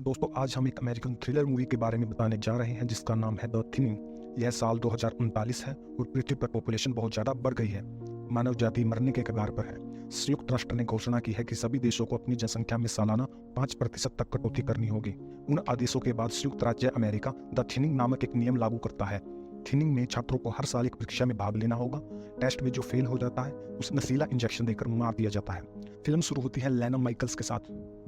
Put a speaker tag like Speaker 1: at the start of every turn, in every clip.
Speaker 1: दोस्तों आज हम एक अमेरिकन थ्रिलर मूवी के बारे में बताने जा रहे हैं जिसका नाम है द थिनिंग। यह साल 2039 है और पृथ्वी पर पॉपुलेशन बहुत ज़्यादा बढ़ गई है। मानव जाति मरने के कगार पर है। संयुक्त राष्ट्र ने घोषणा की है कि सभी देशों को अपनी जनसंख्या में सालाना 5% तक कटौती करनी होगी। उन आदेशों के बाद संयुक्त राज्य अमेरिका द थिनिंग नामक एक नियम लागू करता है। थिनिंग में छात्रों को हर साल एक परीक्षा में भाग लेना होगा। टेस्ट में जो फेल हो जाता है उसे नशीला इंजेक्शन देकर मार दिया जाता है। फिल्म शुरू होती है लेना माइकल्स के साथ,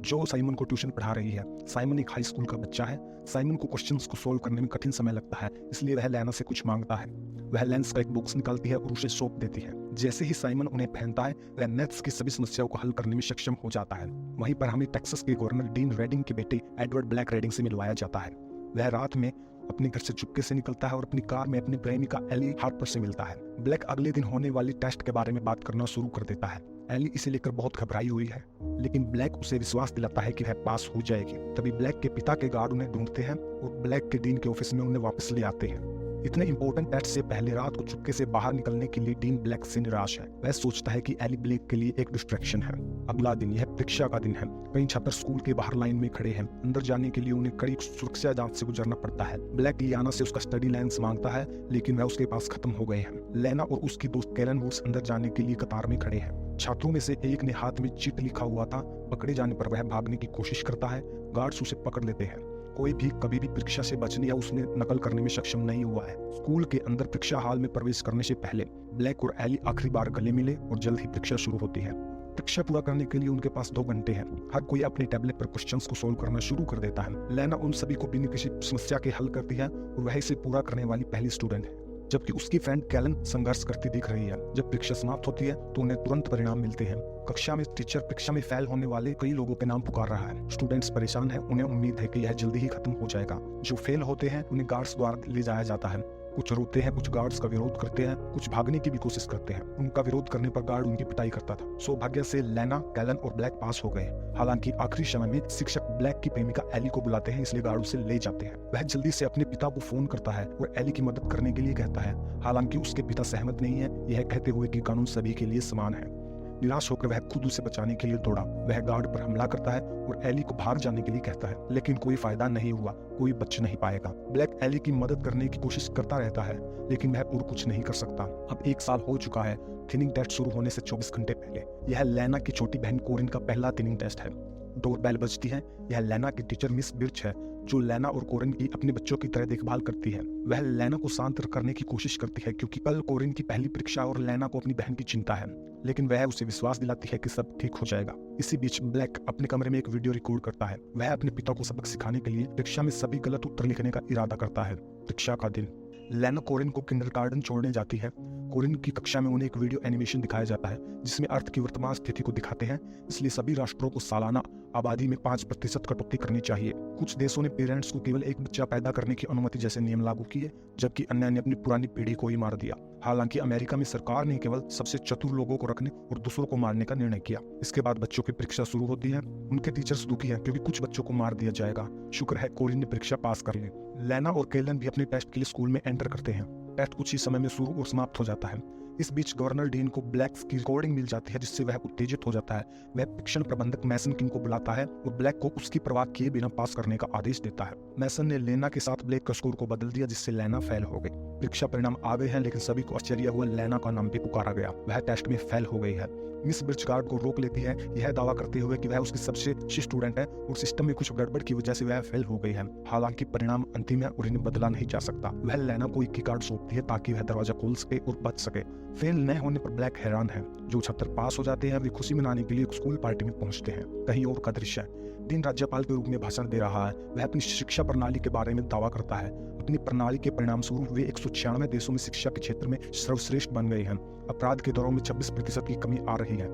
Speaker 1: जो साइमन को ट्यूशन पढ़ा रही है। साइमन एक हाई स्कूल का बच्चा है। साइमन को क्वेश्चंस को सोल्व करने में कठिन समय लगता है, इसलिए वह लेना से कुछ मांगता है। वह लेंस का एक बॉक्स निकालती है और उसे सौंप देती है। जैसे ही साइमन उन्हें पहनता है वह मैथ्स की सभी समस्याओं को हल करने में सक्षम हो जाता है। वहीं पर हमें टेक्सास के गवर्नर डीन रेडिंग के बेटे एडवर्ड ब्लैक रेडिंग से मिलवाया जाता है। वह रात में अपने घर से चुपके से निकलता है और अपनी कार में अपनी प्रेमिका एली हार्पर से मिलता है। ब्लैक अगले दिन होने वाली टेस्ट के बारे में बात करना शुरू कर देता है। एली इसे लेकर बहुत घबराई हुई है, लेकिन ब्लैक उसे विश्वास दिलाता है कि वह पास हो जाएगी। तभी ब्लैक के पिता के गार्ड उन्हें ढूंढते हैं और ब्लैक के डीन के ऑफिस में उन्हें वापस ले आते हैं। इतने इंपॉर्टेंट टेस्ट से पहले रात को चुपके से बाहर निकलने के लिए डीन ब्लैक से निराश है। वह सोचता है कि एली ब्लैक के लिए एक डिस्ट्रैक्शन है। अगला दिन यह परीक्षा का दिन है। कई छात्र स्कूल के बाहर लाइन में खड़े हैं। अंदर जाने के लिए उन्हें कड़ी सुरक्षा जांच से गुजरना पड़ता है। ब्लैक लियाना से उसका स्टडी लेंस मांगता है, लेकिन वह उसके पास खत्म हो गए हैं। लेना और उसकी दोस्त कैलन वुड्स अंदर जाने के लिए कतार में खड़े हैं। छात्रों में से एक ने हाथ में चिट लिखा हुआ था। पकड़े जाने पर वह भागने की कोशिश करता है। गार्ड्स उसे पकड़ लेते हैं। कोई भी कभी भी परीक्षा से बचने या उसने नकल करने में सक्षम नहीं हुआ है। स्कूल के अंदर परीक्षा हॉल में प्रवेश करने से पहले ब्लैक और एली आखिरी बार गले मिले और जल्द ही परीक्षा शुरू होती है। परीक्षा पूरा करने के लिए उनके पास 2 घंटे हैं। हर कोई अपने टैबलेट पर क्वेश्चंस को सोल्व करना शुरू कर देता है। लेना उन सभी को बिना किसी समस्या के हल करती है और वह इसे पूरा करने वाली पहली स्टूडेंट है, जबकि उसकी फ्रेंड कैलन संघर्ष करती दिख रही है। जब परीक्षा समाप्त होती है तो उन्हें तुरंत परिणाम मिलते हैं। कक्षा में टीचर परीक्षा में फेल होने वाले कई लोगों के नाम पुकार रहा है। स्टूडेंट्स परेशान हैं। उन्हें उम्मीद है कि यह जल्दी ही खत्म हो जाएगा। जो फेल होते हैं उन्हें गार्ड्स द्वारा ले जाया जाता है। कुछ रोते हैं, कुछ गार्ड्स का विरोध करते हैं, कुछ भागने की भी कोशिश करते हैं। उनका विरोध करने पर गार्ड उनकी पिटाई करता था। सौभाग्य से लेना, कैलन और ब्लैक पास हो गए। हालांकि आखिरी समय में शिक्षक ब्लैक की प्रेमिका एली को बुलाते हैं, इसलिए गार्ड उसे ले जाते हैं। वह जल्दी से अपने पिता को फोन करता है और एली की मदद करने के लिए कहता है। हालांकि उसके पिता सहमत नहीं है, यह कहते हुए कि कानून सभी के लिए समान है। निराश होकर वह खुद उसे बचाने के लिए दौड़ा। वह गार्ड पर हमला करता है और एली को भाग जाने के लिए कहता है, लेकिन कोई फायदा नहीं हुआ। कोई बच नहीं पाएगा। ब्लैक एली की मदद करने की कोशिश करता रहता है, लेकिन वह और कुछ नहीं कर सकता। अब 1 साल हो चुका है। थिनिंग टेस्ट शुरू होने से 24 घंटे पहले यह लेना की छोटी बहन कोरिन का पहला थिनिंग टेस्ट है। डोरबेल बजती है। यह लेना की टीचर मिस बिर्च है, जो लेना और कोरिन की अपने बच्चों की तरह देखभाल करती है। वह लेना को शांत करने की कोशिश करती है, क्योंकि कल कोरिन की पहली परीक्षा और लेना को अपनी बहन की चिंता है, लेकिन वह उसे विश्वास दिलाती है कि सब ठीक हो जाएगा। इसी बीच ब्लैक अपने कमरे में एक वीडियो रिकॉर्ड करता है। वह अपने पिता को सबक सिखाने के लिए परीक्षा में सभी गलत उत्तर लिखने का इरादा करता है। परीक्षा का दिन लेना कोरिन को किंडरगार्टन छोड़ने जाती है। कोरिन की कक्षा में उन्हें एक वीडियो एनिमेशन दिखाया जाता है जिसमें अर्थ की वर्तमान स्थिति को दिखाते हैं। इसलिए सभी राष्ट्रों को सालाना आबादी में 5% कटौती करनी चाहिए। कुछ देशों ने पेरेंट्स को केवल एक बच्चा पैदा करने की अनुमति जैसे नियम लागू किए, जबकि अन्य ने अपनी पुरानी पीढ़ी को ही मार दिया। हालांकि अमेरिका में सरकार ने केवल सबसे चतुर लोगों को रखने और दूसरों को मारने का निर्णय किया। इसके बाद बच्चों की परीक्षा शुरू होती है। उनके टीचर्स दुखी हैं क्योंकि कुछ बच्चों को मार दिया जाएगा। शुक्र है कोरिन ने परीक्षा पास कर ली। लेना और कैलन भी अपने टेस्ट के लिए स्कूल में एंटर करते हैं। टेस्ट कुछ ही समय में शुरू और समाप्त हो जाता है। इस बीच गवर्नर डीन को ब्लैक की रिकॉर्डिंग मिल जाती है, जिससे वह उत्तेजित हो जाता है। वह परीक्षण प्रबंधक मैसन किंग को बुलाता है और ब्लैक को उसकी परवाह किए बिना पास करने का आदेश देता है। मैसन ने लेना के साथ ब्लैक का स्कोर को बदल दिया, जिससे लेना फेल हो गई। परीक्षा परिणाम आ गए हैं, लेकिन सभी को आश्चर्य हुआ लेना का नाम भी पुकारा गया। वह टेस्ट में फेल हो गई है। मिस बिर्च गार्ड को रोक लेती है, यह दावा करते हुए कि वह उसकी सबसे अच्छी स्टूडेंट है और सिस्टम में कुछ गड़बड़ की वजह से वह फेल हो गई है। हालांकि परिणाम अंतिम है और इन्हें बदला नहीं जा सकता। वह लेना को एक की कार्ड सौंपती है ताकि वह दरवाजा खोल सके और बच सके। फेल न होने पर ब्लैक हैरान है। जो छात्र पास हो जाते हैं वे खुशी मनाने के लिए स्कूल पार्टी में पहुंचते हैं। कहीं और का दृश्य है। डीन राज्यपाल के रूप में भाषण दे रहा है। वह अपनी शिक्षा प्रणाली के बारे में दावा करता है। अपनी प्रणाली के परिणाम स्वरूप वे 196 देशों में शिक्षा के क्षेत्र में सर्वश्रेष्ठ बन गए हैं। अपराध के दरों में 26% की कमी आ रही है।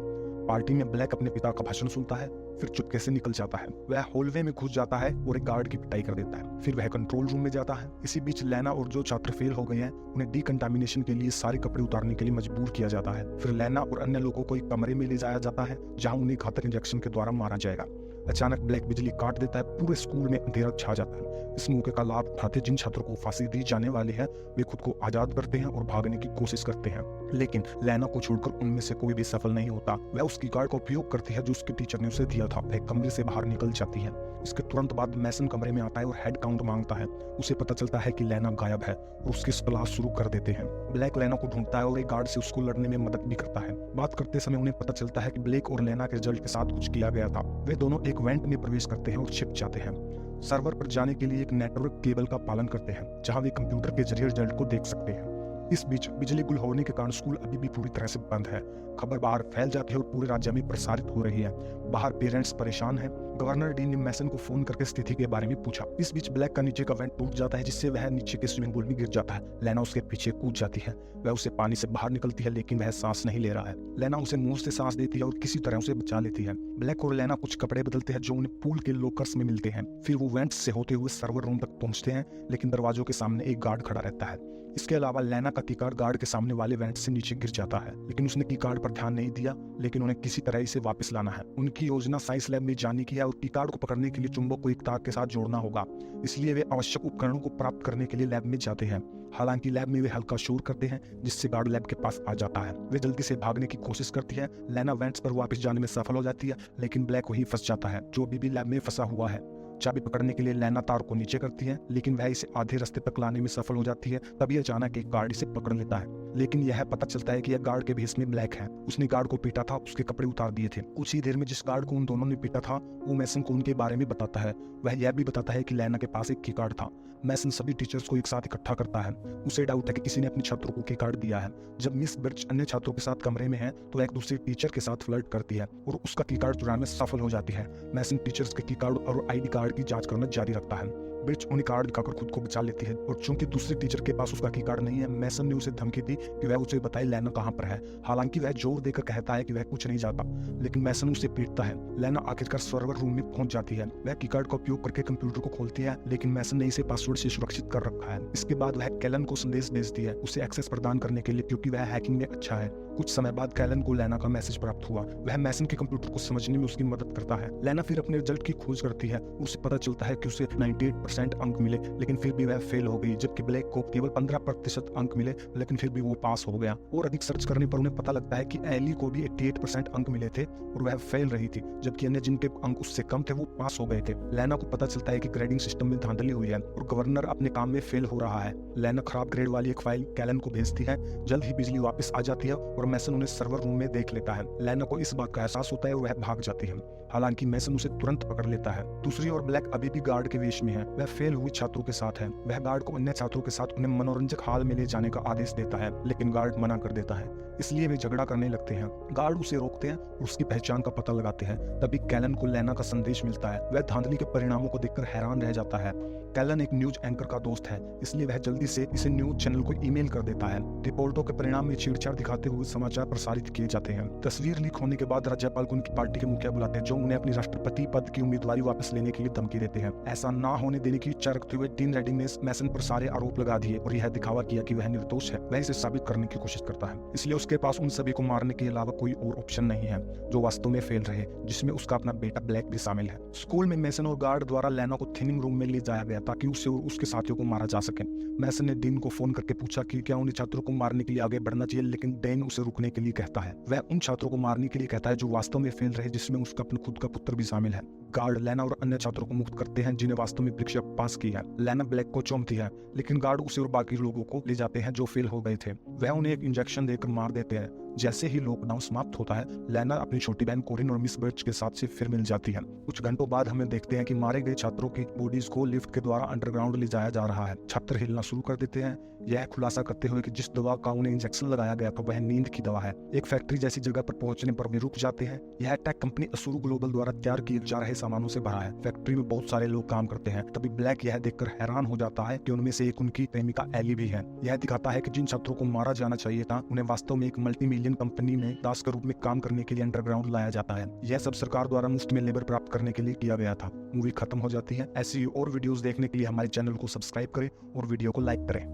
Speaker 1: पार्टी में ब्लैक अपने पिता का भाषण सुनता है, फिर चुपके से निकल जाता है। वह हॉलवे में घुस जाता है और एक गार्ड की पिटाई कर देता है। फिर वह कंट्रोल रूम में जाता है। इसी बीच लेना और जो छात्र फेल हो गए हैं उन्हें डिकंटामिनेशन के लिए सारे कपड़े उतारने के लिए मजबूर किया जाता है। फिर लेना और अन्य लोगों को एक कमरे में ले जाया जाता है जहां उन्हें घातक इंजेक्शन के द्वारा मारा जाएगा। अचानक ब्लैक बिजली काट देता है, पूरे स्कूल में अंधेरा छा जाता है। इस मौके का लाभ उठाते जिन छात्रों को फांसी दी जाने वाली है वे खुद को आजाद करते हैं और भागने की कोशिश करते हैं, लेकिन लैना को छोड़कर उनमें से कोई भी सफल नहीं होता। वह उस की कार्ड का उपयोग करती है जो उसके टीचर ने उसे दिया था। वह कमरे से बाहर निकल जाती है। इसके तुरंत बाद मैसन कमरे में आता है और हेड काउंट मांगता है। उसे पता चलता है कि लैना गायब है और उसकी तलाश शुरू कर देते हैं। ब्लैक लैना को ढूंढता है और एक गार्ड से उसको लड़ने में मदद भी करता है। बात करते समय उन्हें पता चलता है कि ब्लैक और लैना के रिजल्ट के साथ कुछ किया गया था। वे दोनों एक वेंट में प्रवेश करते हैं और छिप जाते हैं। सर्वर पर जाने के लिए एक नेटवर्क केबल का पालन करते हैं जहां वे कंप्यूटर के जरिए रिजल्ट को देख सकते हैं। इस बीच बिजली गुल होने के कारण स्कूल अभी भी पूरी तरह से बंद है। खबर बाहर फैल जाती है और पूरे राज्य में प्रसारित हो रही है। बाहर पेरेंट्स परेशान हैं। गवर्नर डीन ने मैसन को फोन करके स्थिति के बारे में पूछा। इस बीच ब्लैक का नीचे का वेंट टूट जाता है जिससे वह नीचे के स्विमिंग पूल में गिर जाता है। लैना उसके पीछे कूद जाती है। वह उसे पानी से बाहर निकलती है लेकिन वह सांस नहीं ले रहा है। लैना उसे मुंह से सांस देती है और किसी तरह उसे बचा लेती है। ब्लैक और लैना कुछ कपड़े बदलते हैं जो उन्हें पूल के लॉकर्स में मिलते हैं। फिर वो वेंट्स से होते हुए सर्वर रूम तक पहुंचते हैं लेकिन दरवाजों के सामने एक गार्ड खड़ा रहता है। इसके अलावा लैना का कीकार्ड गार्ड के सामने वाले वेंट से नीचे गिर जाता है लेकिन उसने कीकार्ड पर ध्यान नहीं दिया, लेकिन उन्हें किसी तरह इसे वापस लाना है। उनकी योजना साइंस लैब में जाने की है और कीकार्ड को पकड़ने के लिए चुंबक को एक तार के साथ जोड़ना होगा। इसलिए वे आवश्यक उपकरणों को प्राप्त करने के लिए लैब में जाते हैं। हालांकि लैब में वे हल्का शोर करते हैं जिससे गार्ड लैब के पास आ जाता है। वे जल्दी से भागने की कोशिश करती है। लैना वेंट्स पर वापस जाने में सफल हो जाती है लेकिन ब्लैक वहीं फंस जाता है जो अभी भी लैब में फंसा हुआ है। चाबी पकड़ने के लिए लैना तार को नीचे करती है लेकिन वह इसे आधे रास्ते तक लाने में सफल हो जाती है। तभी अचानक एक गार्ड इसे पकड़ लेता है लेकिन यह पता चलता है कि यह गार्ड के भेष में ब्लैक है। उसने गार्ड को पीटा था, उसके कपड़े उतार दिए थे। कुछ ही देर में जिस गार्ड को उन दोनों ने पीटा था वो मैसन को उनके बारे में बताता है। वह यह भी बताता है कि लैना के पास एक की कार्ड था। मैसन सभी टीचर्स को एक साथ इकट्ठा करता है। उसे डाउट है कि किसी ने अपने छात्रों को की कार्ड दिया है। जब मिस बिर्च अन्य छात्रों के साथ कमरे में है तो वह एक दूसरे टीचर के साथ फ्लर्ट करती है और उसका की कार्ड चुराने में सफल हो जाती है। मैसन टीचर्स के की कार्ड और आईडी कार्ड की जांच करना जारी रखता है। बिर्च उन्हें कार्ड दिखाकर खुद को बचा लेती है और चूंकि दूसरे टीचर के पास उसका की कार्ड नहीं है, मैसन ने उसे धमकी दी कि वह उसे बताए लैना कहां पर है। हालांकि वह जोर देकर कहता है कि वह कुछ नहीं जानता, लेकिन मैसन उसे पीटता है। लैना आखिरकार सर्वर रूम में पहुंच जाती है। वह की कार्ड का उपयोग करके कंप्यूटर को खोलती है लेकिन मैसन ने इसे पासवर्ड से सुरक्षित कर रखा है। इसके बाद वह कैलन को संदेश भेजती है उसे एक्सेस प्रदान करने के लिए क्योंकि वह हैकिंग में अच्छा है। कुछ समय बाद कैलन को लैना का मैसेज प्राप्त हुआ। वह मैसन के कंप्यूटर को समझने में उसकी मदद करता है। लैना फिर अपने रिजल्ट की खोज करती है। उसे पता चलता है कि उसे 98% अंक मिले लेकिन फिर भी वह फेल हो गई, जबकि ब्लैक को केवल 15% अंक मिले लेकिन फिर भी वो पास हो गया। और अधिक सर्च करने पर उन्हें पता लगता है कि एली को भी 88% अंक मिले थे और वह फेल रही थी, जबकि अन्य जिनके अंक उससे कम थे वो पास हो गए थे। लैना को पता चलता है कि ग्रेडिंग सिस्टम में धांधली हुई है और गवर्नर अपने काम में फेल हो रहा है। लैना खराब ग्रेड वाली एक फाइल कैलन को भेजती है। जल्द ही बिजली वापस आ जाती है और मैसन उन्हें सर्वर रूम में देख लेता है। लैना को इस बात का एहसास होता है और वह भाग जाती है। हालांकि मैसन उसे तुरंत पकड़ लेता है। दूसरी ओर ब्लैक अभी भी गार्ड के वेश में है। वह फेल हुए छात्रों के साथ है। वह गार्ड को अन्य छात्रों के साथ उन्हें मनोरंजक हाल में ले जाने का आदेश देता है लेकिन गार्ड मना कर देता है, इसलिए वे झगड़ा करने लगते हैं। गार्ड उसे रोकते हैं और उसकी पहचान का पता लगाते हैं। तभी कैलन को लैना का संदेश मिलता है। वह धांधली के परिणामों को देखकर हैरान रह जाता है। कैलन एक न्यूज एंकर का दोस्त है, इसलिए वह जल्दी से इसे न्यूज चैनल को ईमेल कर देता है। रिपोर्टों के परिणाम में छेड़छाड़ दिखाते हुए समाचार प्रसारित किए जाते हैं। तस्वीर लीक होने के बाद राज्यपाल को उनकी पार्टी के मुखिया बुलाते हैं जो उन्हें अपनी राष्ट्रपति पद की उम्मीदवारी वापस लेने के लिए धमकी देते हैं। ऐसा ना होने देने की इच्छा रखते हुए डीन रेडिंग ने मैसन पर सारे आरोप लगा दिए और यह दिखावा किया कि वह निर्दोष है। वह इसे साबित करने की कोशिश करता है, इसलिए उसके पास उन सभी को मारने के अलावा कोई और ऑप्शन नहीं है जो वास्तव में फेल रहे, जिसमें उसका अपना बेटा ब्लैक भी शामिल है। स्कूल में मैसन और गार्ड द्वारा लैना को थिनिंग रूम में ले जाया गया ताकि उसे और उसके साथियों को मारा जा सके। मैसन ने डीन को फोन करके पूछा कि क्या उन्हें छात्रों को मारने के लिए आगे बढ़ना चाहिए, लेकिन डीन उसे रुकने के लिए कहता है। वह उन छात्रों को मारने के लिए कहता है जो वास्तव में फेल रहे, जिसमें उसका अपना खुद का पुत्र भी शामिल है। गार्ड लैना और अन्य छात्रों को मुक्त करते हैं जिन्हें वास्तव में परीक्षा पास की है। लैना ब्लैक को चौंकती है लेकिन गार्ड उसे और बाकी लोगों को ले जाते हैं जो फेल हो गए थे। वह उन्हें एक इंजेक्शन देकर मार देते हैं। जैसे ही लॉकडाउन समाप्त होता है, लैना अपनी छोटी बहन कोरिन और मिस बर्च के साथ से फिर मिल जाती है। कुछ घंटों बाद हमें देखते हैं कि मारे गए छात्रों की बॉडीज को लिफ्ट के द्वारा अंडरग्राउंड ले जाया जा रहा है। छात्र हिलना शुरू कर देते हैं, यह खुलासा करते हुए कि जिस दवा का उन्हें इंजेक्शन लगाया गया था वह नींद की दवा है। एक फैक्ट्री जैसी जगह पर पहुंचने पर वे रुक जाते हैं। यह टेक कंपनी असुरु ग्लोबल द्वारा तैयार किए जा रहे सामानों से भरा है। फैक्ट्री में बहुत सारे लोग काम करते हैं। तभी ब्लैक यह देखकर हैरान हो जाता है कि उनमें से एक उनकी प्रेमिका एली भी है। यह दिखाता है कि जिन छात्रों को मारा जाना चाहिए था उन्हें वास्तव में एक मल्टी मिलियन कंपनी में दास के रूप में काम करने के लिए अंडरग्राउंड लाया जाता है। यह सब सरकार द्वारा मुफ्त में लेबर प्राप्त करने के लिए किया गया था। मूवी खत्म हो जाती है। ऐसी और वीडियोस देखने के लिए हमारे चैनल को सब्सक्राइब करें और वीडियो को लाइक करें।